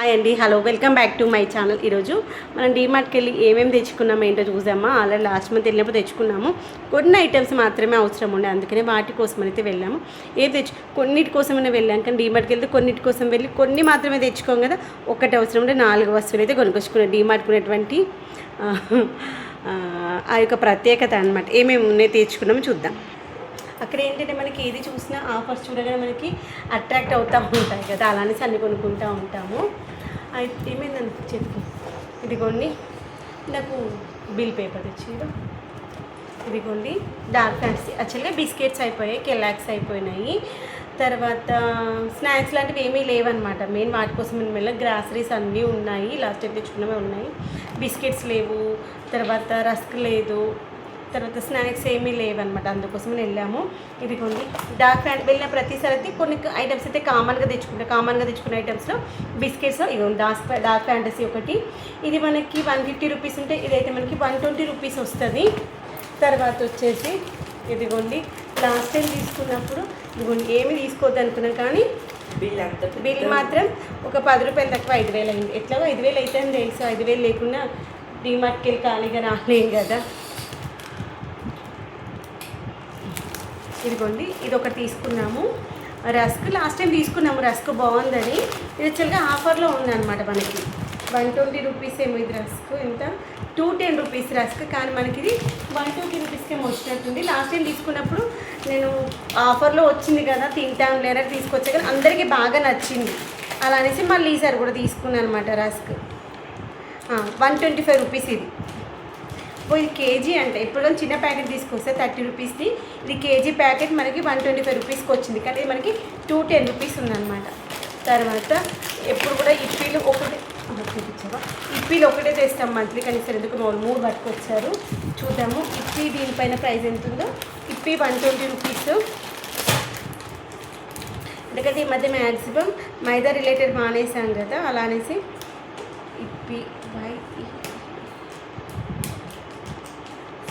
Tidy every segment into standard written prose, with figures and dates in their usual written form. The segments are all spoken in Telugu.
హాయ్ అండి, hello, welcome back to my channel. ఈరోజు మనం డీమార్ట్కి వెళ్ళి ఏమేమి తెచ్చుకున్నామో ఏంటో చూసామా. ఆల్రెడీ లాస్ట్ మంత్ వెళ్ళినప్పుడు తెచ్చుకున్నాము. కొన్ని ఐటమ్స్ మాత్రమే అవసరం ఉండే, అందుకనే వాటి కోసం అయితే వెళ్ళాము. కొన్నిటి కోసమైనా వెళ్ళాం, కానీ డీమార్ట్కి వెళ్తే కొన్నిటి కోసం వెళ్ళి కొన్ని మాత్రమే తెచ్చుకోం కదా. ఒకటి అవసరం ఉంటే 4 వస్తువులు అయితే కొనుక్కొచ్చుకున్నాం. డీమార్ట్కి ఉన్నటువంటి ఆ యొక్క ప్రత్యేకత అనమాట. ఏమేమి ఉన్నాయి తెచ్చుకున్నామో చూద్దాం. అక్కడ ఏంటంటే మనకి ఏది చూసినా ఆఫర్స్ చూడగానే మనకి అట్రాక్ట్ అవుతూ ఉంటాయి కదా, అలానే అన్ని కొనుక్కుంటూ ఉంటాము. అయితే ఏమైందని చెప్పి ఇదిగోండి, నాకు బిల్ పేపర్ తెచ్చిండు. ఇదిగోండి డార్క్ ఫ్యాంటసీ. యాక్చువల్గా బిస్కెట్స్ అయిపోయాయి, కెలాక్స్ అయిపోయినాయి. తర్వాత స్నాక్స్ లాంటివి ఏమీ లేవన్నమాట. మెయిన్ వాటి కోసం మేము గ్రాసరీస్ అన్నీ ఉన్నాయి, లాస్ట్ టైం తెచ్చుకున్నవే ఉన్నాయి. బిస్కెట్స్ లేవు, తర్వాత రస్క్ లేదు, తర్వాత స్నాక్స్ ఏమీ లేవన్నమాట. అందుకోసం వెళ్ళాము. ఇదిగోండి డార్క్ ఫ్యాంటసీ. వెళ్ళిన ప్రతిసారి కొన్ని ఐటమ్స్ అయితే కామన్గా తెచ్చుకునే ఐటమ్స్లో బిస్కెట్స్లో ఇదిగోండి డార్క్ ఫ్యాంటసీ ఒకటి. ఇది మనకి 150 రూపీస్ ఉంటే ఇదైతే మనకి 120 రూపీస్ వస్తుంది. తర్వాత వచ్చేసి ఇదిగోండి లాస్ట్ టైం తీసుకున్నప్పుడు ఇదిగోండి ఏమి తీసుకోవద్దు అనుకున్నాం, కానీ బిల్ మాత్రం ఒక 10 రూపాయలు తక్కువ 5,000 అయింది. ఎట్లాగో 5,000 అయితే అని తెలుసు. 5,000 లేకుండా డీమార్ట్కి వెళ్ళి ఖాళీగా రాలేం కదా. ఇదిగోండి ఇది ఒకటి తీసుకున్నాము. రస్క్ లాస్ట్ టైం తీసుకున్నాము, రస్క్ బాగుందని. ఇది యాక్చువల్గా ఆఫర్లో ఉందన్నమాట. మనకి 120 రూపీస్ ఏమో ఇది రస్క్, ఎంత 210 రూపీస్ రస్క్, కానీ మనకి ఇది 120 రూపీస్కి ఏమో వచ్చినట్టుంది. లాస్ట్ టైం తీసుకున్నప్పుడు నేను ఆఫర్లో వచ్చింది కదా తింటాం లేదా తీసుకొచ్చా, కానీ అందరికీ బాగా నచ్చింది. అలా అనేసి మళ్ళీ ఈసారి కూడా తీసుకున్నాను అనమాట రస్క్. 125 రూపీస్ ఇది. ఇది కేజీ అంటే ఇప్పుడు చిన్న ప్యాకెట్ తీసుకొస్తే 30 రూపీస్ది, ఇది కేజీ ప్యాకెట్ మనకి 125 రూపీస్కి వచ్చింది, కానీ ఇది మనకి 210 రూపీస్ ఉందన్నమాట. తర్వాత ఎప్పుడు కూడా ఇప్పీలు ఒకటే తెస్తాం మంత్లీ, కానీ సరే ఎందుకు 3 పట్టుకొచ్చారు. చూద్దాము ఇప్పి దీనిపైన ప్రైస్ ఎంత ఉందో. ఇప్పి 120 రూపీస్. ఎందుకంటే ఈ మధ్య మ్యాక్సిమం మైదా రిలేటెడ్ మానేసాం కదా, అలా అనేసి ఇప్పి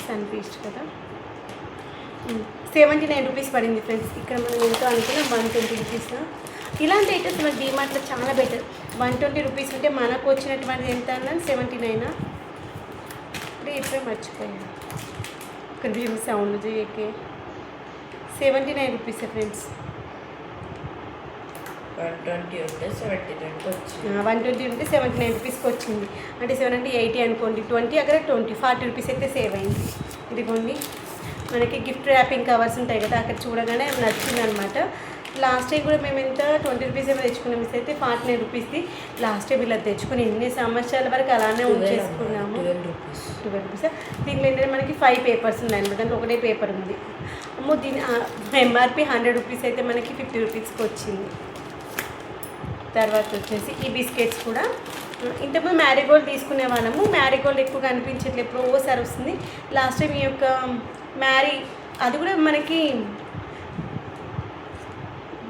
సన్ఫీస్ట్ కదా 79 రూపీస్ పడింది ఫ్రెండ్స్. ఇక్కడ మనం ఎంతో అనుకున్నాం 120 రూపీస్. ఇలాంటి ఐటమ్స్ మన డీమార్ట్లో చాలా బెటర్. 120 రూపీస్ ఉంటే మనకు వచ్చినటువంటిది ఎంత అన్నాను 79. ఇప్పుడే మర్చిపోయాను, కొంచెం సౌండ్ చేయకే. 79 rupees friends. 120 ఉంటే 79 వచ్చింది. 120 ఉంటే 79 రూపీస్కి వచ్చింది. అంటే 7 అంటే 80 అనుకోండి. 20 అక్కడ 40 రూపీస్ అయితే సేవ్ అయింది. ఇదిగోండి మనకి గిఫ్ట్ ర్యాపింగ్ కవర్స్ ఉంటాయి కదా, అక్కడ చూడగానే నచ్చింది అనమాట. లాస్ట్ టైం కూడా మేము ఎంత 20 రూపీస్ ఏమో తెచ్చుకున్నాం, మిస్ అయితే 49 రూపీస్ది. లాస్ట్ టైం ఇలా తెచ్చుకుని ఎన్ని సంవత్సరాల వరకు అలానే ఉంచేసుకున్నాము. 12 రూపీస్. దీంట్లో ఏంటంటే మనకి 5 పేపర్స్ ఉన్నాయి, ఎందుకంటే ఒకటే పేపర్ ఉంది. అమ్మో దీని ఎంఆర్పి 100 రూపీస్ అయితే మనకి 50 రూపీస్కి వచ్చింది. తర్వాత వచ్చేసి ఈ బిస్కెట్స్ కూడా ఇంతకుముందు మ్యారీగోల్డ్ తీసుకునే వాళ్ళము. మ్యారీగోల్డ్ ఎక్కువగా అనిపించట్లేదు, ఎప్పుడో ఓసారి వస్తుంది. లాస్ట్ టైం ఈ యొక్క అది కూడా మనకి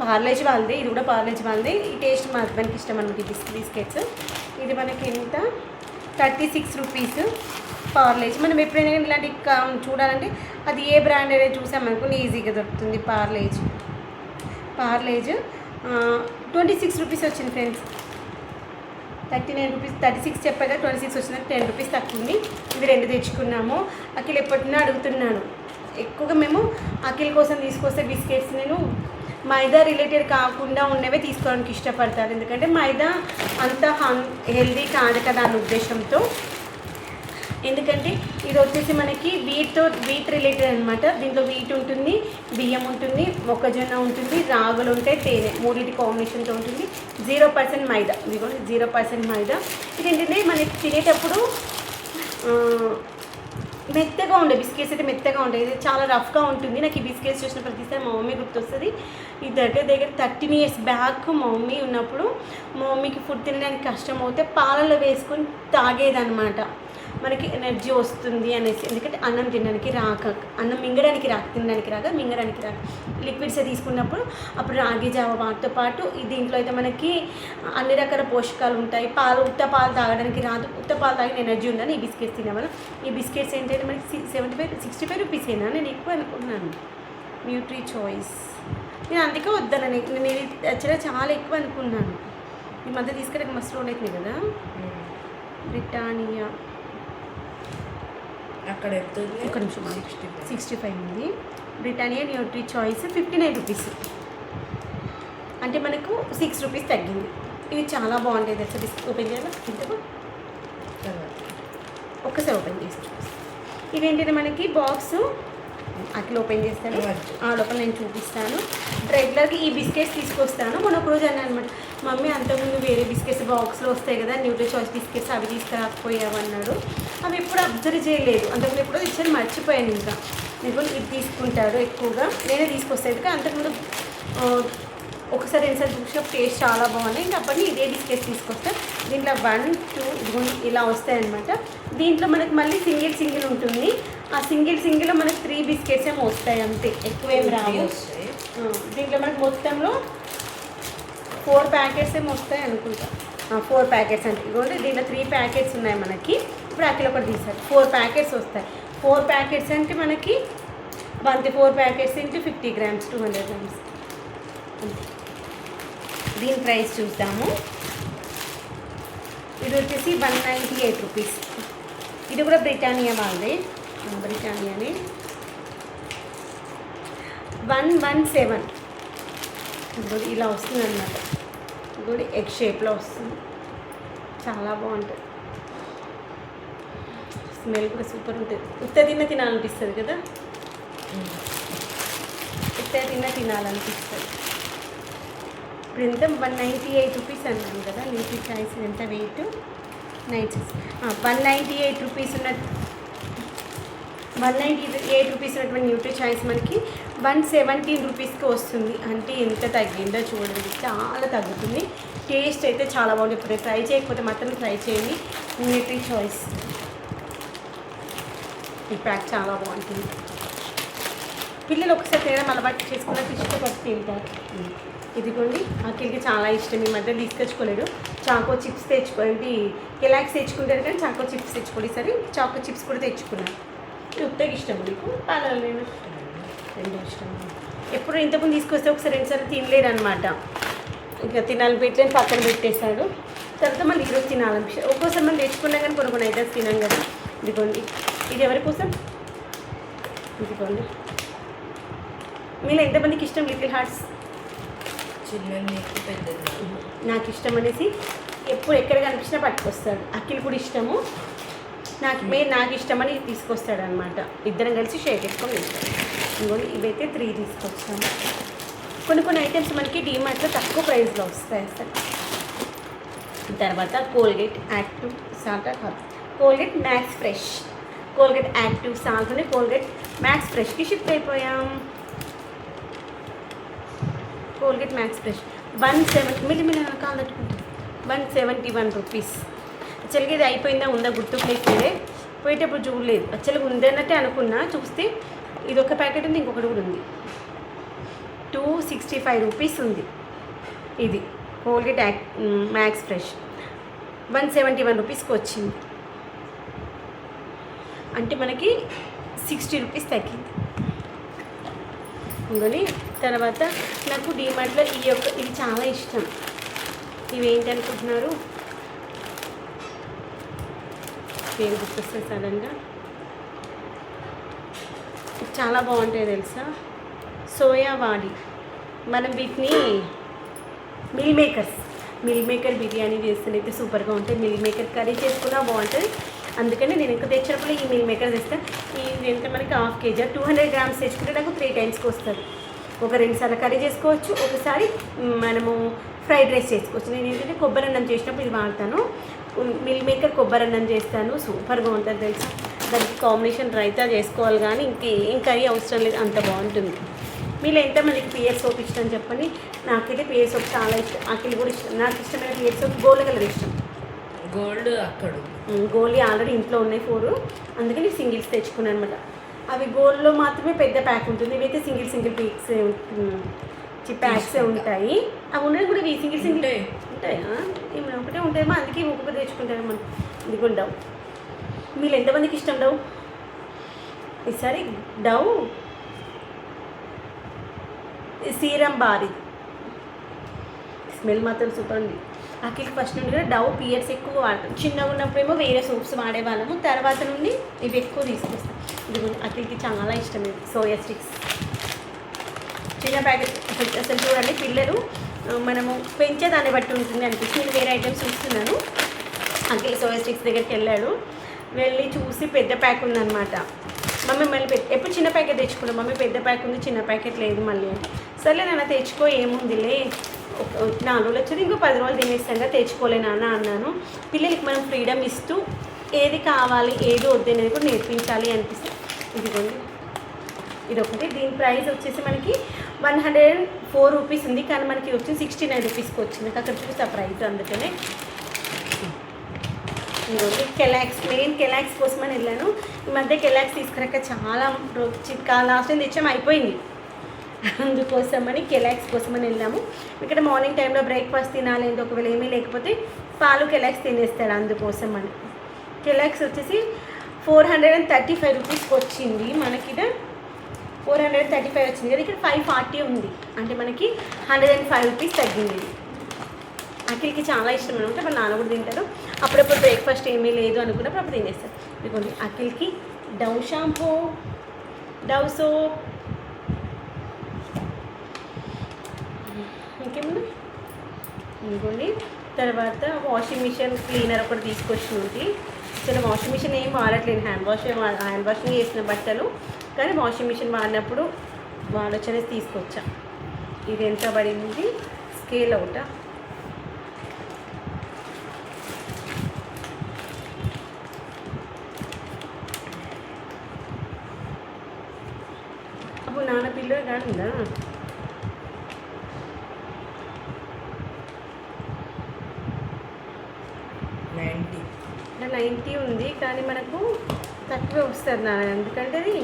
పార్లేజ్ వాళ్ళది, ఇది కూడా పార్లేజ్ వాళ్ళది. ఈ టేస్ట్ మా హస్బెండ్కి ఇష్టం అనమాట ఈ బిస్కెట్స్. ఇది మనకి ఎంత 36 రూపీస్ పార్లేజ్. మనం ఎప్పుడైనా ఇలాంటి చూడాలంటే అది ఏ బ్రాండ్ అనేది చూసామనుకుని ఈజీగా దొరుకుతుంది. పార్లేజ్ 26 రూపీస్ వచ్చింది ఫ్రెండ్స్. 39 రూపీస్ 36 చెప్పగా 26 వచ్చింది, 10 రూపీస్ తక్కువ ఉంది. ఇది 2 తెచ్చుకున్నాము. అఖిల్ ఎప్పటినా అడుగుతున్నాడు. ఎక్కువగా మేము అఖిల్ కోసం తీసుకొస్తే బిస్కెట్స్ నేను మైదా రిలేటెడ్ కాకుండా ఉన్నవే తీసుకోవడానికి ఇష్టపడతాను, ఎందుకంటే మైదా అంత హెల్దీ కాదు కదా అన్న ఉద్దేశంతో. ఎందుకంటే ఇది వచ్చేసి మనకి వీట్ రిలేటెడ్ అనమాట. దీంట్లో వీట్ ఉంటుంది, బియ్యం ఉంటుంది, మొక్కజొన్న ఉంటుంది, రాగులు ఉంటాయి, తేనె, మూడింటి కాంబినేషన్తో ఉంటుంది. 0% మైదా. ఇది కూడా 0% మైదా. ఇది ఏంటంటే మనకి తినేటప్పుడు మెత్తగా ఉండే బిస్కెట్స్ అయితే మెత్తగా ఉంటాయి. ఇది చాలా రఫ్గా ఉంటుంది. నాకు ఈ బిస్కెట్స్ చూసిన ప్రతిసారి మా మమ్మీ గుర్తొస్తుంది. ఈ దగ్గర 13 years బ్యాక్ మా మమ్మీ ఉన్నప్పుడు మా మమ్మీకి ఫుడ్ తినడానికి కష్టం అవుతే పాలలో వేసుకొని తాగేదనమాట. మనకి ఎనర్జీ వస్తుంది అనేసి, ఎందుకంటే అన్నం తినడానికి రాక, అన్నం మింగడానికి రాక లిక్విడ్స్ తీసుకున్నప్పుడు అప్పుడు రాగి జావ వాటితో పాటు దీంట్లో అయితే మనకి అన్ని రకాల పోషకాలు ఉంటాయి. ఉత్త పాలు తాగడానికి రాదు, ఉత్త పాలు తాగిన ఎనర్జీ ఉందని ఈ బిస్కెట్స్ తినేవాళ్ళం. ఈ బిస్కెట్స్ ఏంటంటే మనకి 65 రూపీసేనా, నేను ఎక్కువ అనుకున్నాను. న్యూట్రీ చాయిస్ నేను అందుకే వద్దనని, నేను యాక్చువల్గా చాలా ఎక్కువ అనుకున్నాను. ఈ మధ్య తీసుకెళ్ళక మస్తు రోడ్ అవుతుంది కదా. బ్రిటానియా అక్కడ ఎంత ఉంది? ఒక నిమిషం 65. 65 ఉంది. బ్రిటానియా న్యూట్రీ చాయిస్ 59 రూపీస్, అంటే మనకు 6 రూపీస్ తగ్గింది. ఇవి చాలా బాగుంటాయి తెలుసా. బిస్కెట్ ఓపెన్ చేయాలా ఇంతకు ఒక్కసారి ఓపెన్ చేసి ఇవేంటంటే మనకి బాక్స్ అట్లా ఓపెన్ చేస్తాను. ఆ లోపల నేను చూపిస్తాను. రెగ్యులర్గా ఈ బిస్కెట్స్ తీసుకొస్తాను. మొన్న ఒక రోజు అన్నాను అనమాట, మమ్మీ అంతకుముందు వేరే బిస్కెట్స్ బాక్స్లో వస్తాయి కదా న్యూట్రీ చాయిస్ బిస్కెట్స్, అవి తీసుకురాకపోయావు అన్నాడు. అవి ఎప్పుడు అబ్జర్వ్ చేయలేదు, అంతకుముందు ఎప్పుడో ఇచ్చాను మర్చిపోయాను. ఇంకా మీకు ఇది తీసుకుంటారు ఎక్కువగా, నేనే తీసుకొస్తాను. ఇంకా అంతకుముందు ఒకసారి రెండుసార్లు చూసినప్పుడు టేస్ట్ చాలా బాగున్నాయి. ఇంకా అప్పటి ఇదే బిస్కెట్స్ తీసుకొస్తాను. దీంట్లో 1, 2 ఇలా వస్తాయన్నమాట. దీంట్లో మనకి మళ్ళీ సింగిల్ ఉంటుంది. ఆ సింగిల్లో మనకి 3 బిస్కెట్స్ ఏమో వస్తాయి అంతే, ఎక్కువ ఏం రావు. దీంట్లో మనకి మొత్తంలో 4 ప్యాకెట్స్ ఏమో వస్తాయి అనుకుంటా. 4 ప్యాకెట్స్ అంటే ఇదిగోండి, దీంట్లో 3 ప్యాకెట్స్ ఉన్నాయి మనకి. ఇప్పుడు అక్కడ ఒకటి తీసారు, 4 ప్యాకెట్స్ వస్తాయి. 4 ప్యాకెట్స్ అంటే మనకి 4 ప్యాకెట్స్ ఇంటూ 50 గ్రామ్స్ 200 గ్రామ్స్. దీని ప్రైస్ చూద్దాము. ఇది వచ్చేసి 198 రూపీస్. ఇది కూడా బ్రిటానియా వాళ్ళది, బ్రిటానియాని 117. ఇది ఇలా వస్తుంది అన్నమాట. ఇది ఎగ్ షేప్లో వస్తుంది, చాలా బాగుంటుంది. స్మెల్ కూడా సూపర్ ఉంటుంది. ఉత్త తినాలనిపిస్తుంది కదా, ఉత్త తినాలనిపిస్తుంది. ఇప్పుడు ఎంత 198 రూపీస్ అన్నాను కదా. న్యూట్రీ చాయిస్ ఎంత వెయిట్ 96. 198 రూపీస్ 198 రూపీస్ ఉన్నటువంటి న్యూట్రీ చాయిస్ మనకి 117 రూపీస్కి వస్తుంది. అంటే ఎంత తగ్గిందో చూడండి, చాలా తగ్గుతుంది. టేస్ట్ అయితే చాలా బాగుంటుంది. ఇప్పుడు ట్రై చేయకపోతే మాత్రం ట్రై చేయండి. న్యూట్రీ చాయిస్ ఈ ప్యాక్ చాలా బాగుంటుంది. పిల్లలు ఒకసారి తినడం అలవాటు చేసుకున్నట్టు ఇష్టపడి తింటారు. ఇదిగోండి, అఖిల్కి చాలా ఇష్టం. ఈ మధ్య తీసుకొచ్చుకోలేడు. చాకో చిప్స్ తెచ్చుకోండి, కెలాక్స్ తెచ్చుకుంటారు కానీ చాకో చిప్స్ తెచ్చుకోండి. సరే చాకో చిప్స్ కూడా తెచ్చుకున్నాను. ఉత్తగా ఇష్టం నీకు, పాలలు నేను రెండు ఇష్టం. ఎప్పుడు ఇంతకుముందు తీసుకొస్తే ఒకసారి 2 సార్లు తినలేడు అనమాట. ఇంకా తినాలి పెట్టలేని పక్కన పెట్టేశాడు. తర్వాత మళ్ళీ ఈరోజు తినాలనిపిస్తుంది. ఒక్కోసారి మనం తెచ్చుకున్నా కానీ కొన్ని ఐటమ్స్ తినాం కదా. ఇదిగోండి, ఇది ఎవరి కోసం? ఇదిగోండి, మీలో ఎంతమందికి ఇష్టం లిటిల్ హార్ట్స్? చిన్నది పెద్దది నాకు ఇష్టం అనేసి ఎప్పుడు ఎక్కడ కనిపించినా పట్టుకొస్తాడు. అఖిల్ కూడా ఇష్టము, నాకు ఇష్టమని తీసుకొస్తాడు అనమాట. ఇద్దరం కలిసి షేర్ చేసుకొని వెళ్తాడు. ఇంకోటి ఇవైతే 3 తీసుకొచ్చాము. కొన్ని ఐటమ్స్ మనకి డీమార్ట్లో తక్కువ ప్రైస్లో వస్తాయి అసలు. తర్వాత Colgate active salt, Colgate max fresh, Colgate active సాల్ట్ని కోల్గేట్ మ్యాక్స్ ఫ్రెష్కి షిఫ్ట్ అయిపోయాం. కోల్గేట్ మ్యాక్స్ ఫ్రెష్ 170 కాలు తట్టుకుంటాం 171 రూపీస్. యాక్చువల్గా ఇది అయిపోయిందా ఉందా గుర్తుకు లేకపోతే పోయేటప్పుడు చూడలేదు. యాక్చువల్గా ఉందన్నట్టే అనుకున్నా, చూస్తే ఇది ఒక ప్యాకెట్ ఉంది, ఇంకొకటి కూడా ఉంది. 265 రూపీస్ ఉంది. ఇది కోల్గేట్ మ్యాక్స్ ఫ్రెష్ 171 రూపీస్కి వచ్చింది. అంటే మనకి 60 రూపీస్ తగ్గింది. ఇంకొని తర్వాత నాకు డీమార్ట్లో ఇది చాలా ఇష్టం. ఇవి ఏంటి అనుకుంటున్నారు? పేరు గుర్తొస్తే సడన్గా. చాలా బాగుంటాయి తెలుసా, సోయా వాడి. మనం వీటిని మిల్ మేకర్ బిర్యానీ చేస్తేనైతే సూపర్గా ఉంటాయి. మిల్ మేకర్ కర్రీ చేసుకున్నా బాగుంటుంది. అందుకని నేను ఇంకా తెచ్చినప్పుడు ఈ మిల్ మేకర్ తెస్తాను. ఇది ఎంత మనకి 1/2 kg 200 గ్రామ్స్ తెచ్చుకుంటే నాకు 3 టైమ్స్కి వస్తుంది. ఒక 2 సార్లు కర్రీ చేసుకోవచ్చు, ఒకసారి మనము ఫ్రైడ్ రైస్ చేసుకోవచ్చు. నేను ఏంటంటే కొబ్బరి అన్నం చేసినప్పుడు ఇది వాడతాను. మిల్ మేకర్ కొబ్బరి అన్నం చేస్తాను, సూపర్గా ఉంటుంది తెలుసా. దానికి కాంబినేషన్ రైతా చేసుకోవాలి కానీ ఇంకేం కర్రీ అవసరం లేదు, అంత బాగుంటుంది. మీరు ఎంతమందికి పిఎస్ సోప్ ఇష్టం చెప్పండి. నాకైతే పిఎస్ సోప్ చాలా ఇష్టం. అఖిల్ కూడా ఇష్టం. నాకు ఇష్టమైన పిఎస్ సోప్ గోల్డ్ కలర్ ఇష్టం. గోల్డ్ అక్కడ గోల్డ్ ఆల్రెడీ ఇంట్లో ఉన్నాయి 4, అందుకని సింగిల్స్ తెచ్చుకున్నాను అనమాట. అవి గోల్డ్లో మాత్రమే పెద్ద ప్యాక్ ఉంటుంది, ఇవైతే సింగిల్ పీక్స్ ప్యాక్సే ఉంటాయి. అవి ఉండేది కూడా ఇవి సింగిల్ ఉంటాయా? ఏమైనా ఒకటే ఉంటాయేమో, అందుకే ఒక్కొక్కటి తెచ్చుకుంటాను మనం. ఇది డవ్. మీరు ఎంతమందికి ఇష్టం డవ్? ఈసారి డవ్ సీరం బారీ స్మెల్ మాత్రం సూపర్ ఉంది. అఖిల్కి ఫస్ట్ నుండి కూడా డవ్ పియర్స్ ఎక్కువ వాడతాం. చిన్నగా ఉన్నప్పుడేమో వేరే సోప్స్ వాడేవాళ్ళము, తర్వాత నుండి ఇవి ఎక్కువ తీసుకొస్తాం. ఇది అఖిల్కి చాలా ఇష్టం ఇది సోయా స్టిక్స్. చిన్న ప్యాకెట్ అసలు చూడండి, పిల్లలు మనము పెంచేదాన్ని బట్టి ఉంటుంది అనిపిస్తుంది. నేను వేరే ఐటమ్స్ చూస్తున్నాను. అఖిల్ సోయా స్టిక్స్ దగ్గరికి వెళ్ళాడు, వెళ్ళి చూసి పెద్ద ప్యాక్ ఉందన్నమాట. మమ్మీ మళ్ళీ ఎప్పుడు చిన్న ప్యాకెట్ తెచ్చుకున్నాం, మమ్మీ పెద్ద ప్యాక్ ఉంది చిన్న ప్యాకెట్ లేదు మళ్ళీ. సర్లే నాన్న తెచ్చుకో ఏముందిలే, 4 రోజులు వచ్చేది ఇంకో 10 రోజులు తినేస్తాగా, తెచ్చుకోలే నాన్న అన్నాను. పిల్లలకి మనం ఫ్రీడమ్ ఇస్తూ ఏది కావాలి ఏది వద్దనేది కూడా నేర్పించాలి అనిపిస్తుంది. ఇదిగోండి ఇదొకటి. దీని ప్రైస్ వచ్చేసి మనకి 104 రూపీస్ ఉంది, కానీ మనకి వచ్చి 69 రూపీస్కి వచ్చింది. అక్కడ చూసి ఆ ప్రైస్ అందుకనే. ఇంకోటి కెలాక్స్, మెయిన్ కెలాక్స్ కోసమని వెళ్ళాను. ఈ మధ్య కెలాక్స్ తీసుకురాక చాలా చిట్కా లాస్ట్ టైం తెచ్చాము అయిపోయింది, అందుకోసమని కెలాక్స్ కోసమని వెళ్ళాము. ఇక్కడ మార్నింగ్ టైంలో బ్రేక్ఫాస్ట్ తినాలి, ఒకవేళ ఏమీ లేకపోతే పాలు కెలాక్స్ తినేస్తాడు, అందుకోసం అని. కెలాక్స్ వచ్చేసి 435 రూపీస్కి వచ్చింది మనకి. 435 వచ్చింది కదా, ఇక్కడ 540 ఉంది, అంటే మనకి 105 రూపీస్ తగ్గింది. అఖిల్కి చాలా ఇష్టం అనమాట, వాళ్ళ నాన్న కూడా తింటారు. అప్పుడప్పుడు బ్రేక్ఫాస్ట్ ఏమీ లేదు అనుకున్నప్పుడు అప్పుడు తినేస్తారు. ఇదిగోండి అఖిల్కి డవ్ షాంపూ, డవ్ సోప్, ఇంకేమన్నా ఇంకోండి. తర్వాత వాషింగ్ మిషన్ క్లీనర్ ఒకటి తీసుకొచ్చింది. అసలు వాషింగ్ మిషన్ ఏం వాడట్లేదు, హ్యాండ్ వాషింగ్ చేసిన బట్టలు, కానీ వాషింగ్ మిషన్ వాడినప్పుడు వాడొచ్చనేసి తీసుకొచ్చా. ఇది ఎంత పడింది, స్కేల్ అవుట అప్పుడు నాన్న పిల్లలు కాదుందా. అంటే 90 ఉంది, కానీ మనకు తక్కువే వస్తుంది నాన్న, ఎందుకంటే అది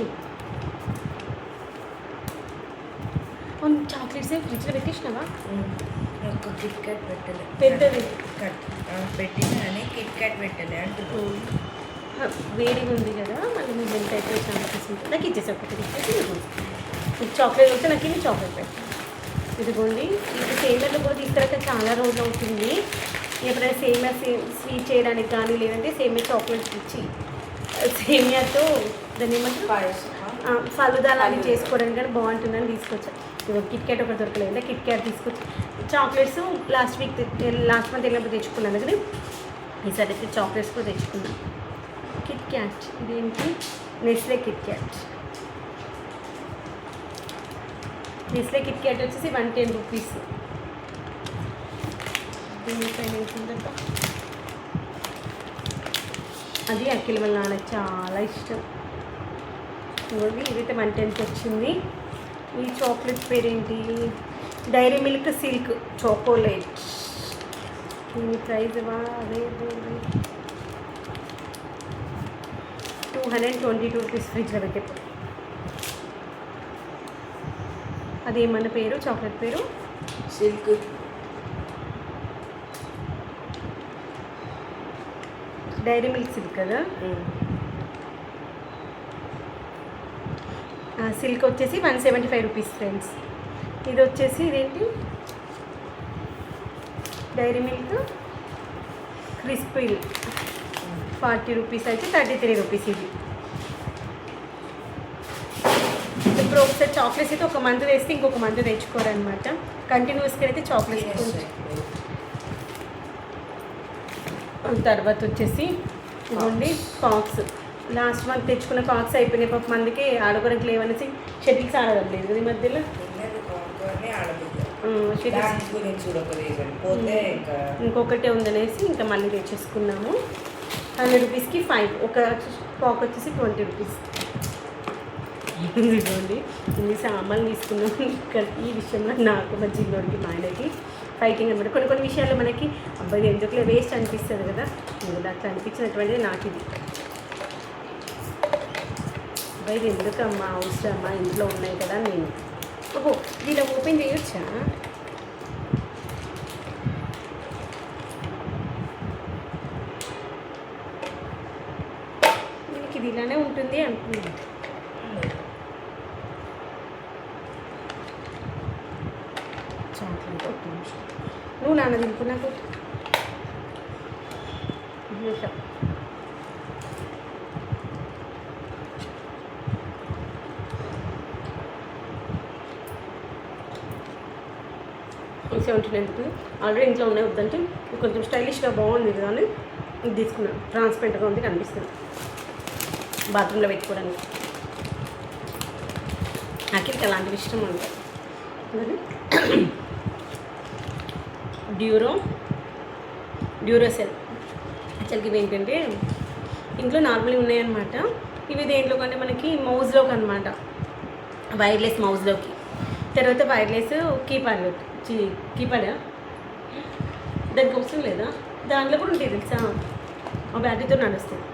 చాక్లెట్స్ ఫ్రిడ్జ్లో పెట్టేసినావా? ఒక కిట్ క్యాట్ పెట్టలే, పెద్దది పెట్టిన కానీ కిట్ క్యాట్ పెట్టలే అంటున్నాను. వేడిగా ఉంది కదా, మళ్ళీ మీరు ఎంత అయితే అనిపిస్తుంది. నాకు ఇచ్చేసి ఒకటి ఇచ్చేసి ఇది చాక్లెట్ వస్తే నాకు ఇది చాక్లెట్ పెట్టాను. ఇదిగోండి ఇది సేమియాలో కూడా తీసుకురాక చాలా రోజులు అవుతుంది. ఎప్పుడైనా సేమియా స్వీట్ చేయడానికి కానీ, లేదంటే సేమియా చాక్లెట్స్ ఇచ్చి సేమియాతో దాన్ని ఏమంటారు ఫలుదాలని చేసుకోవడానికి కానీ బాగుంటుందని తీసుకొచ్చా. ఇదిగో కిట్ క్యాట్ ఒకటి దొరకలేదు, కిట్ క్యాట్ తీసుకొచ్చి చాక్లెట్స్ లాస్ట్ మంత్ వెళ్ళినప్పుడు తెచ్చుకున్నాను కానీ ఈసారి అయితే చాక్లెట్స్ కూడా తెచ్చుకున్నాను. కిట్ క్యాట్ ఇదేంటి, Nestle Kit Kat. Nestle Kit Kat వచ్చేసి 110 రూపీస్. దీనిపైన ఏంటంట, అది అఖిల్ వాళ్ళ నాన్నకి చాలా ఇష్టం. ఇంకోటి ఇదైతే 110కి వచ్చింది. ఈ చాక్లెట్ పేరేంటి, డైరీ మిల్క్ సిల్క్ చాకోలేట్. దీని ప్రైజ్ అదే 222 రూపీస్ ఫ్రిడ్జ్లో పెట్టే. అదేమన్న పేరు, చాక్లెట్ పేరు సిల్క్, డైరీ మిల్క్ సిల్క్ కదా. సిల్క్ వచ్చేసి 175 రూపీస్ ఫ్రెండ్స్. ఇది వచ్చేసి ఇదేంటి, డైరీ మిల్క్ క్రిస్పీ 40 రూపీస్ అయితే 33 రూపీస్. ఇది ఇప్పుడు ఒకసారి చాక్లెట్స్ అయితే ఒక మంత్ వేస్తే ఇంకొక మంత్ తెచ్చుకోరనమాట, కంటిన్యూస్గా అయితే చాక్లెట్స్. తర్వాత వచ్చేసి ఇవ్వండి కాక్స్, లాస్ట్ మంత్ తెచ్చుకున్న కాక్స్ అయిపోయినాయి. పాప మందికి ఆడుకోవడానికి లేవనేసి షటిల్స్ ఆడడం లేదు ఈ మధ్యలో. ఇంకొకటే ఉందనేసి ఇంకా మళ్ళీ తెచ్చేసుకున్నాము. 100 రూపీస్కి 5, ఒక కాక్ వచ్చేసి 20 రూపీస్. ఇదిగోండి ఇన్ని సామాన్లు తీసుకున్నాము. ఇక్కడ ఈ విషయంలో నాకు మా చిన్నోడికి మా ఆయనకి ఫైటింగ్ అనమాట. కొన్ని విషయాల్లో మనకి అబ్బాయి ఎందుకులే వేస్ట్ అనిపిస్తుంది కదా, అట్లా అనిపించినటువంటిది నాకు ఇది. అబ్బాయి ఎందుకమ్మా అవసరమ్మా, ఇంట్లో ఉన్నాయి కదా నేను. ఓహో దీన్ని ఓపెన్ చేయొచ్చా, దీనికి ఇది ఇలానే ఉంటుంది అనుకున్నాను. చాక్లెట్ ఒక నిమిషం, నువ్వు నాన్న తినుకున్నాకు నిమిషం. ఈ 79 రూపీస్ ఆల్రెడీ ఇంట్లో ఉన్నాయి, వద్దంటే ఇది కొంచెం స్టైలిష్గా బాగుంది కదా అని ఇది తీసుకున్నాను. ట్రాన్స్పరెంట్గా ఉంది, కనిపిస్తుంది బాత్రూంలో పెట్టుకోవడానికి. నాకు అలాంటివి ఇష్టం ఉంటాయి. డ్యూరోసెల్ యాక్చువల్గా ఇవి ఏంటంటే ఇంట్లో నార్మల్గా ఉన్నాయన్నమాట. ఇవి దేంట్లో కంటే మనకి మౌజ్లోకి అనమాట, వైర్లెస్ మౌజ్లోకి. తర్వాత వైర్లెస్ కీప్యాడ్లోకి. కీప్యాడ్ దానికి అవసరం లేదా, దాంట్లో కూడా ఉంటాయి తెలుసా, ఆ బ్యాటరీతో నడుస్తుంది.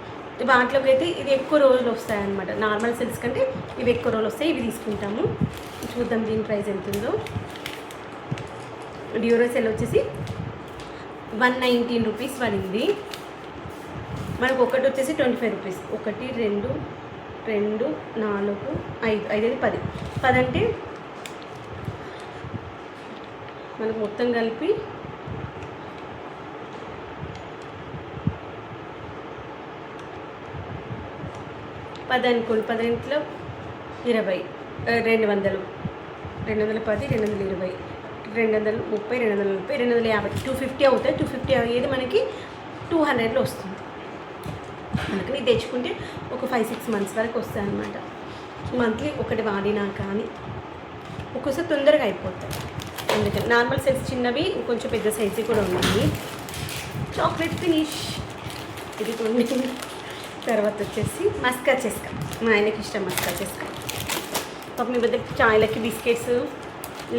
వాటిలోకి అయితే ఇది ఎక్కువ రోజులు వస్తాయన్నమాట. నార్మల్ సెల్స్ కంటే ఇవి ఎక్కువ రోజులు వస్తాయి. ఇవి తీసుకుంటాము. చూద్దాం దీని ప్రైస్ ఎంత ఉందో. డ్యూరోసెల్ వచ్చేసి 119 రూపీస్ పడింది. మనకు ఒకటి వచ్చేసి 25 రూపీస్. 1 2 2 4 5 5 10 10 అంటే మనకు మొత్తం కలిపి 10 అనుకోండి. 10 ఇంట్లో 20, 200, 210, 220, 230, 240, 250, 250 అవుతాయి. 250 అయ్యేది మనకి 200లో వస్తుంది. మనకి తెచ్చుకుంటే ఒక 5-6 మంత్స్ వరకు వస్తాయి అన్నమాట. మంత్లీ ఒకటి వాడినా కానీ ఒక్కోసారి తొందరగా అయిపోతాయి. అందుకని నార్మల్ సైజ్ చిన్నవి, కొంచెం పెద్ద సైజు కూడా ఉన్నాయి. చాక్లెట్ ఫినిష్ ఇది కొన్ని. తర్వాత వచ్చేసి మస్కా చెస్కా, మా ఆయనకి ఇష్టం మస్కా చెస్కా. పాపం మీ వద్ద చాయ్లకి బిస్కెట్స్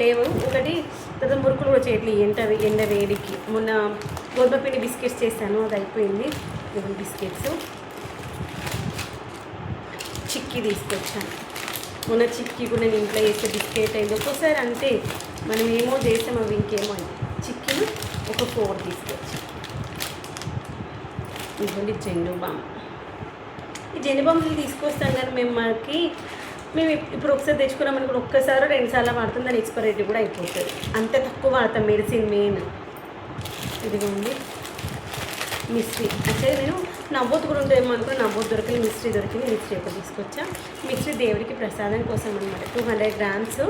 లేవు. ఒకటి తర్వాత మురుకులు కూడా చేయట్లేదు ఎండ వేడికి. మొన్న గోధుమ పిండి బిస్కెట్స్ చేశాను, అది అయిపోయింది. ఇవి బిస్కెట్స్. చిక్కీ తీసుకొచ్చాను. మొన్న చిక్కీ కూడా నేను ఇంట్లో చేసే బిస్కెట్ అయింది. ఒక్కోసారి అంతే, మనం ఏమో చేసాం అవి ఇంకేమో అయింది. చిక్కీలు ఒక 4 తీసుకొచ్చాను. ఇదిగోండి జెండు బామ్. ఈ జెండు బాంబులు తీసుకొస్తాం కానీ మేము ఇప్పుడు ఒకసారి తెచ్చుకున్నామని కూడా ఒక్కసారి 2 సార్లు వాడుతాం. దాని ఎక్స్పైరీ కూడా అయిపోతుంది. అంత తక్కువ వాడతాం మెడిసిన్ మెయిన్. ఇదిగోండి మిస్ట్రీ. అంటే నేను నవ్వొద్దు కూడా ఉంటుందేమో అనుకుని నవ్వొద్దు దొరికింది, మిస్ట్రీ దొరికింది. మిస్ట్రీ ఒకటి తీసుకొచ్చా. మిస్ట్రీ దేవుడికి ప్రసాదం కోసం అనమాట. 200 గ్రామ్స్.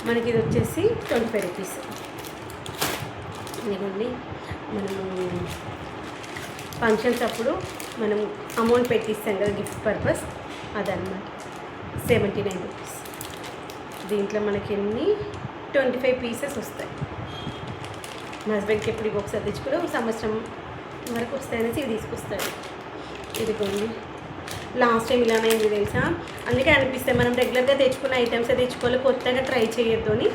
మనకి ఇది వచ్చేసి 25 రూపీస్. ఇదిగోండి మనము ఫంక్షన్స్ అప్పుడు మనం అమౌంట్ పెట్టిస్తాం కదా గిఫ్ట్ పర్పస్, అదనమాట. 79 రూపీస్. దీంట్లో మనకి 25 పీసెస్ వస్తాయి. మా హస్బెండ్కి ఎప్పుడు ఇవి ఒకసారి తెచ్చుకుంటే ఒక సంవత్సరం వరకు వస్తాయనేసి ఇవి తీసుకొస్తాడు. ఇదిగోండి లాస్ట్ టైం ఇలానే అయింది తెలుసా. అందుకే అనిపిస్తాయి మనం రెగ్యులర్గా తెచ్చుకున్న ఐటమ్స్ తెచ్చుకోవాలి, కొత్తగా ట్రై చేయొద్దు అని.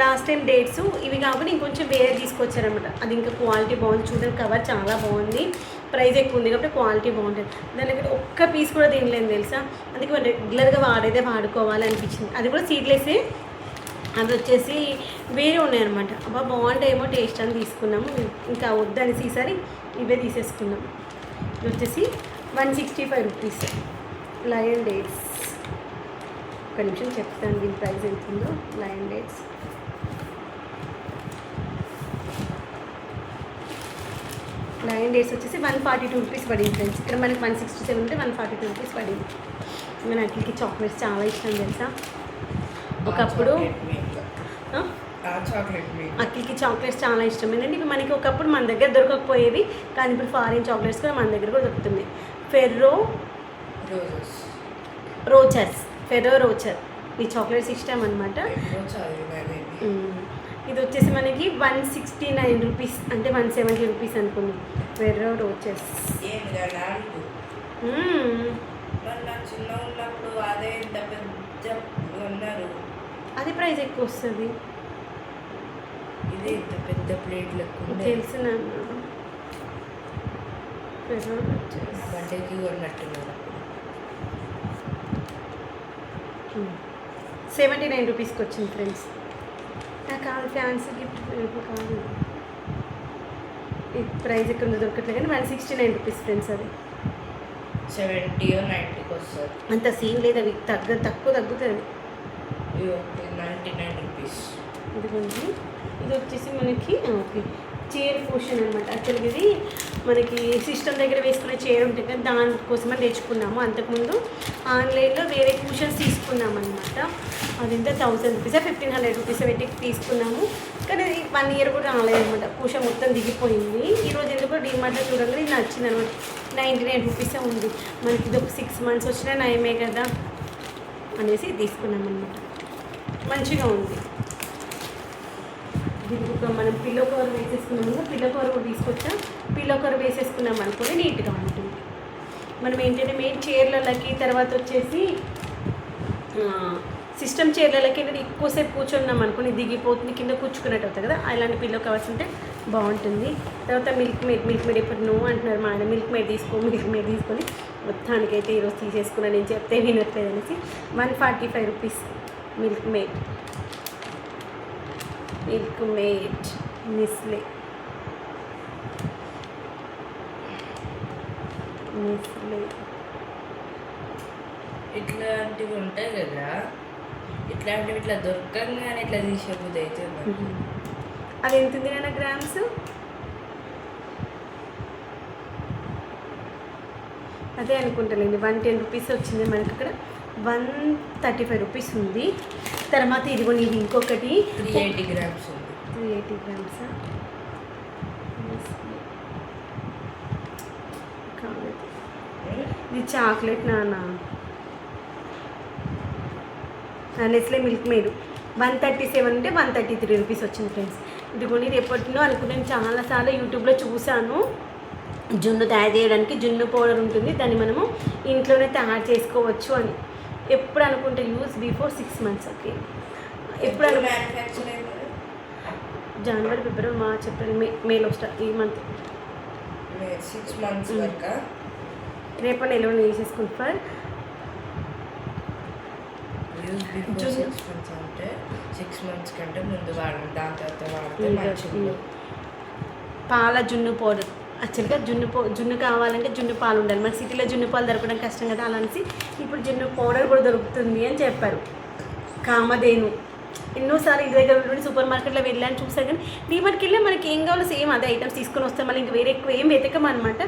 లాస్ట్ టైం డేట్స్ ఇవి కాకుండా ఇంకొంచెం వేరే తీసుకొచ్చారనమాట. అది ఇంకా క్వాలిటీ బాగుంది. చూడండి కవర్ చాలా బాగుంది. ప్రైస్ ఎక్కువ ఉంది కాబట్టి క్వాలిటీ బాగుంటుంది. దానికి ఒక్క పీస్ కూడా తినలేదు తెలుసా. అందుకే మనం రెగ్యులర్గా వాడుకోవాలి అనిపించింది. అది కూడా సీడ్లెస్సే. అవి వచ్చేసి వేరే ఉన్నాయన్నమాట. అబ్బా బాగుంటాయేమో టేస్ట్ అని తీసుకున్నాము. ఇంకా వద్దనేసి ఈసారి ఇవే తీసేసుకున్నాము. ఇది వచ్చేసి 165 రూపీస్. Lion dates. ఒక నిమిషం చెప్తాను దీని ప్రైస్ ఎంత ఉందో. లయన్ డేట్స్ వచ్చేసి 142 రూపీస్ పడింది ఫ్రెండ్స్. ఇక్కడ మనకి 167 ఉంటే 142 రూపీస్ పడింది. మన అట్లకి చాక్లెట్స్ చాలా ఇష్టం తెలుసా. ఒకప్పుడు అక్కికి చాక్లెట్స్ చాలా ఇష్టం. ఏంటంటే ఇవి మనకి ఒకప్పుడు మన దగ్గర దొరకకపోయేవి, కానీ ఇప్పుడు ఫారిన్ చాక్లెట్స్ కూడా మన దగ్గర కూడా దొరుకుతున్నాయి. ఫెర్రో రోచర్ ఈ చాక్లెట్స్ ఇష్టం అనమాట. ఇది వచ్చేసి మనకి 169 రూపీస్, అంటే 170 రూపీస్ అనుకున్నాం. ఫెర్రో రోచర్స్. అది ప్రైస్ ఎక్కువ వస్తుంది. ఇది పెద్ద ప్లేట్లు తెలుసు నన్ను. ఫెర్రో రోచర్స్ బర్త్డేకి కొన్నట్టున్నారు. 79 రూపీస్కి వచ్చింది ఫ్రెండ్స్. నాకు కాదు ఫ్యాన్సీ గిఫ్ట్ కాదు. ఈ ప్రైస్ ఎక్కడ దొరకట్లేదు కానీ 169 రూపీస్ ఫ్రెండ్స్. అది 70 or 90కి వస్తుంది. అంత సీన్ లేదు, అవి తక్కువ తగ్గుతుంది. 99 రూపీస్. ఇదిగోండి ఇది వచ్చేసి మనకి ఓకే చీర పోషన్ అనమాట. యాక్చువల్గా ఇది మనకి సిస్టమ్ దగ్గర వేసుకునే చైర్ ఉంటుంది కదా, దానికోసమని తెచ్చుకున్నాము. అంతకుముందు ఆన్లైన్లో వేరే కూషన్స్ తీసుకున్నాం అనమాట. అది ఎంత 1000 రూపీస్ 1500 రూపీస్ పెట్టి తీసుకున్నాము. కానీ అది 1 ఇయర్ కూడా రాలేదన్నమాట. కూషన్ మొత్తం దిగిపోయింది. ఈరోజు ఎందుకు డిమార్ట్లో చూడండి ఇది నచ్చింది అనమాట. 99 రూపీసే ఉంది. మనకి ఇది ఒక 6 మంత్స్ వచ్చినా నయమే కదా అనేసి తీసుకున్నాం అనమాట. మంచిగా ఉంది. దీనికి ఒక మనం పిల్లో కవర్ వేసేసుకున్నాము. పిల్లో కవర్ కూడా తీసుకొచ్చా. పిల్లో కవర్ వేసేసుకున్నాం అనుకోని నీట్గా ఉంటుంది. మనం ఏంటంటే మెయిన్ చైర్లకి తర్వాత వచ్చేసి సిస్టమ్ చైర్లకి ఏంటంటే ఎక్కువసేపు కూర్చున్నాం అనుకోని దిగిపోతుంది, కింద కూర్చుకున్నట్టు అవుతుంది కదా. అలాంటి పిల్లో కవర్స్ ఉంటే బాగుంటుంది. తర్వాత మిల్క్ మేడ్ ఇప్పుడు నువ్వు అంటున్నారు మా ఆయన మిల్క్ మేడ్ తీసుకొని మొత్తానికైతే ఈరోజు తీసేసుకున్నాను. నేను చెప్తే వినట్లేదు అనేసి 145 రూపీస్ మిల్క్ మేడ్ నెస్లే ఇట్లాంటివి ఉంటాయి కదా, ఇట్లాంటివి ఇట్లా దొరకంగానే ఇట్లా తీసేపోతే అవుతుంది. అది ఎంత ఉంది నాన్న గ్రామ్స్? అదే అనుకుంటానండి 110 రూపీస్ వచ్చింది మనకి. ఇక్కడ 135 రూపీస్ ఉంది. తర్వాత ఇదిగోండి ఇది ఇంకొకటి 380 గ్రామ్స్ ఉంది. 380 గ్రామ్స్ ఇది చాక్లెట్ నాన్న. నెస్లే మిల్క్ మేడ్ 137 ఉంటే 133 రూపీస్ వచ్చింది ఫ్రెండ్స్. ఇదిగోండి ఇది ఎప్పటినో అనుకున్నాను, చాలాసార్లు యూట్యూబ్లో చూసాను. జున్ను తయారు చేయడానికి జున్ను పౌడర్ ఉంటుంది, దాన్ని మనము ఇంట్లోనే తయారు చేసుకోవచ్చు అని ఎప్పుడు అనుకుంటే యూస్ బిఫోర్ 6 మంత్స్. ఓకే ఎప్పుడు మ్యానుఫ్యాక్చర్ జనవరి ఫిబ్రవరి మార్చ్ ఏప్రిల్ మేలో స్టార్ట్. ఈ మంత్ 6 మంత్స్ వరకు రేపు నెలలో వేసేసుకుంటారు. ఫర్ యూస్ బిఫోర్ 6 మంత్స్ అంటే 6 మంత్స్ కంటే ముందు వాడండి, దాని తర్వాత వాడితే మంచిగా. పాల జున్ను పౌడర్. యాక్చువల్గా జున్ను కావాలంటే జున్ను పాలు ఉండాలి. మన సిటీలో జున్ను పాలు దొరకడం కష్టం కదా, అలా అనేసి ఇప్పుడు జున్ను పౌడర్ కూడా దొరుకుతుంది అని చెప్పారు. కామధేను ఎన్నోసార్లు ఇంటి దగ్గర ఉండి సూపర్ మార్కెట్లో వెళ్ళాను చూసాను, కానీ డీమార్ట్కి వెళ్ళి మనకి ఏం కావాలో సేమ్ అదే ఐటమ్స్ తీసుకొని వస్తాం. మళ్ళీ ఇంక వేరే ఎక్కువ ఏం వెతకమన్నమాట.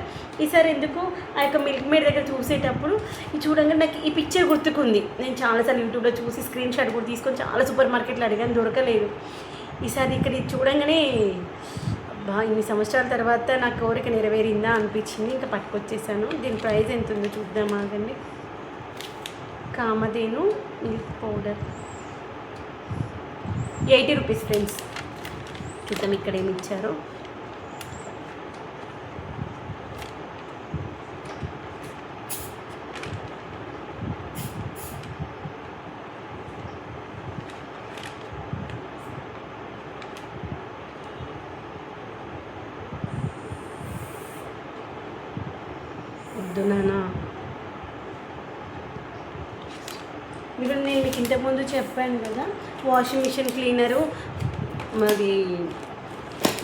ఈసారి ఎందుకు ఆ యొక్క మిల్క్ మేడ్ దగ్గర చూసేటప్పుడు ఇది చూడంగానే నాకు ఈ పిక్చర్ గుర్తుకుంది. నేను చాలాసార్లు యూట్యూబ్లో చూసి స్క్రీన్ షాట్ కూడా తీసుకొని చాలా సూపర్ మార్కెట్లో అడిగాను, దొరకలేదు. ఈసారి ఇక్కడ ఇది చూడంగానే ఇన్ని సంవత్సరాల తర్వాత నా కోరిక నెరవేరిందా అనిపించింది. ఇంకా పట్టుకొచ్చేసాను. దీని ప్రైస్ ఎంత ఉందో చూద్దాం ఆగండి. Kamadhenu milk powder 80 rupees friends. చూద్దాం ఇక్కడ ఏమి ఇచ్చారో. వద్దు నాన్న, మీరు నేను మీకు ఇంతకుముందు చెప్పాను కదా వాషింగ్ మిషన్ క్లీనరు మరి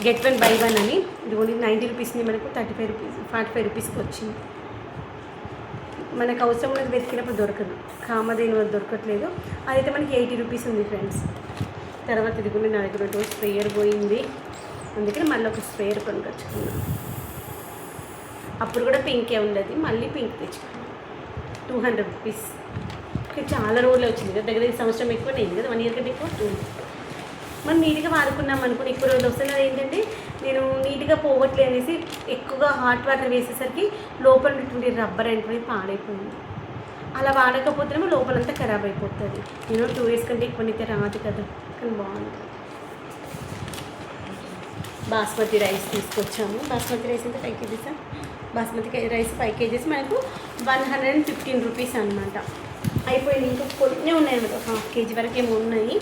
గెట్ 1 బై 1 అని. ఇది 90 రూపీస్ని మనకు 35 రూపీస్ 45 రూపీస్కి వచ్చింది. మనకు అవసరం ఉన్నది వెతికినప్పుడు దొరకదు. కామధేను దొరకట్లేదు. అదైతే మనకి 80 రూపీస్ ఉంది ఫ్రెండ్స్. తర్వాత ఇది కూడా నా దగ్గర స్ప్రేయర్ పోయింది, అందుకని మళ్ళీ ఒక స్ప్రేయర్ కొనుకొచ్చుకున్నాను. అప్పుడు కూడా పింకే ఉండదు, మళ్ళీ పింక్ తెచ్చుకున్నాను. 200 రూపీస్. చాలా రోజులు వచ్చింది కదా, దగ్గర సంవత్సరం ఎక్కువ లేదు కదా, 1 ఇయర్ కంటే ఎక్కువ. మనం నీట్గా వాడుకున్నాం అనుకుని ఎక్కువ రోజులు వస్తుంది. అది ఏంటంటే నేను నీట్గా పోవట్లే అనేసి ఎక్కువగా హాట్ వాటర్ వేసేసరికి లోపల ఉన్నటువంటి రబ్బర్ అనేది పాడైపోయింది. అలా వాడకపోతేనేమో లోపలంతా ఖరాబ్ అయిపోతుంది. నేను 2 ఇయర్స్ కంటే ఎక్కువ అయితే రాదు కదా, కానీ బాగుంటుంది. బాస్మతి రైస్ తీసుకొచ్చాము. బాస్మతి రైస్ అయితే 5 కేజీసా? బాస్మతి రైస్ 5 కేజీస్ మనకు 115 రూపీస్ అనమాట. అయిపోయింది. ఇంకా కొన్ని ఉన్నాయి అన్నమాట, 1/2 కేజీ వరకు ఏమో ఉన్నాయి.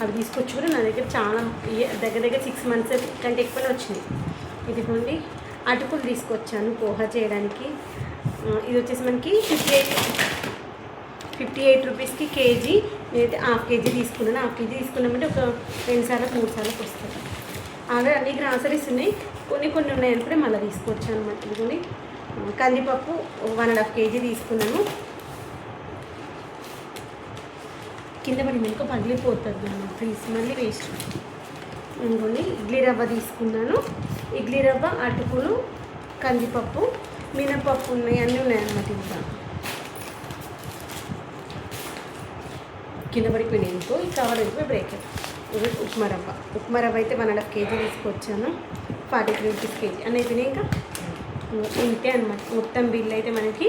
అవి తీసుకొచ్చి కూడా నా దగ్గర చాలా దగ్గర 6 మంత్స్ కంటే ఎక్కువనే వచ్చినాయి. ఇదిగోండి అటుకులు తీసుకొచ్చాను పోహా చేయడానికి. ఇది వచ్చేసి మనకి 58 రూపీస్కి కేజీ. నేనైతే 1/2 కేజీ తీసుకున్నాను. 1/2 కేజీ తీసుకున్నామంటే ఒక 2 సార్లు 3 సార్లకు వస్తుంది. ఆల్రెడీ అన్ని గ్రాసరీస్ ఉన్నాయి, కొన్ని ఉన్నాయి అనుకుంటే మళ్ళీ తీసుకొచ్చాను అనమాట. ఇదిగోండి కందిపప్పు 1.5 కేజీ తీసుకున్నాను. కింద పడి మెనుక పగిలిపోతుంది ప్లీజ్, మళ్ళీ వేస్ట్. ఇదిగోండి ఇడ్లీ రవ్వ తీసుకున్నాను. ఇడ్లీ రవ్వ, అటుకులు, కందిపప్పు, మినపప్పు ఉన్నాయి, అన్నీ ఉన్నాయన్నమాట. ఇంకా కింద పడిపోయినాయి ఇంకో ఈ కవర్ అయిపోయి బ్రేక్. ఇది ఉప్మా రవ్వ. ఉప్మా రవ్వ అయితే 1.5 kg తీసుకొచ్చాను. 43 రూపీస్ కేజీ అన్నీ అయిపోయినాయి. ఇంకా ఇంతే అనమాట. మొత్తం బిల్ అయితే మనకి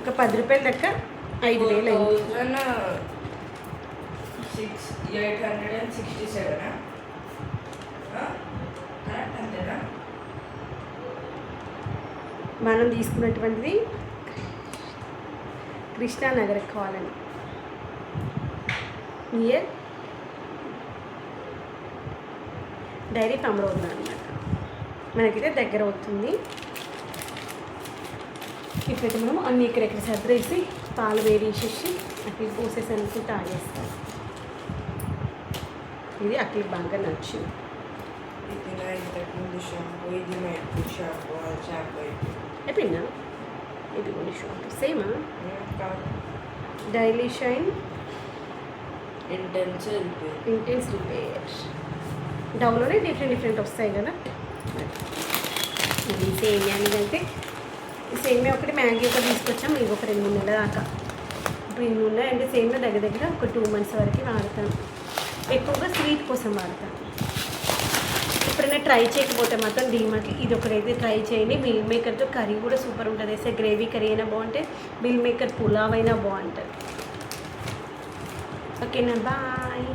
ఒక 10 రూపాయల దాకా 5,000 అయింది. 867 అంతేనా? మనం తీసుకున్నటువంటిది Krishnanagar colony near dairy farm road అనమాట. మనకైతే దగ్గర అవుతుంది. ఇప్పుడైతే మనం అన్ని ఇక్కడెక్కడ సర్దేసి పాలు వేసేసి అట్లా పోసేసి అనుకుంటూ తాగేస్తాం. ఇది అట్లకి బాగా నచ్చింది. ఇది నా ఇంతకుముందు షాంపూ, ఇది మా ఎప్పుడు షాంపూ, అది షాంపూ అయిపోయిందా? ఇది కూడా షాంపూ సేమా? Daily shine intense repair. డౌన్లోనే డిఫరెంట్ వస్తాయి కదా. ఇది సేమియాని అయితే ఈ సేమియా ఒకటి, మ్యాగీ ఒకటి తీసుకొచ్చాం. ఇవి ఒక 2-3 నెలల దాకా. ఇప్పుడు ఇన్ని ఉన్నాయంటే సేమియా దగ్గర ఒక 2 months వరకు వాడతాను. ఎక్కువగా స్వీట్ కోసం వాడతాను. ఎప్పుడైనా ట్రై చేయకపోతే మాత్రం డీమార్ట్ ఇది ఒకటైతే ట్రై చేయండి. మిల్ మేకర్తో కర్రీ కూడా సూపర్ ఉంటుంది. వేసే గ్రేవీ కర్రీ అయినా బాగుంటుంది, మిల్ మేకర్ పులావ్ అయినా బాగుంటుంది. ఓకేనా, బాయ్.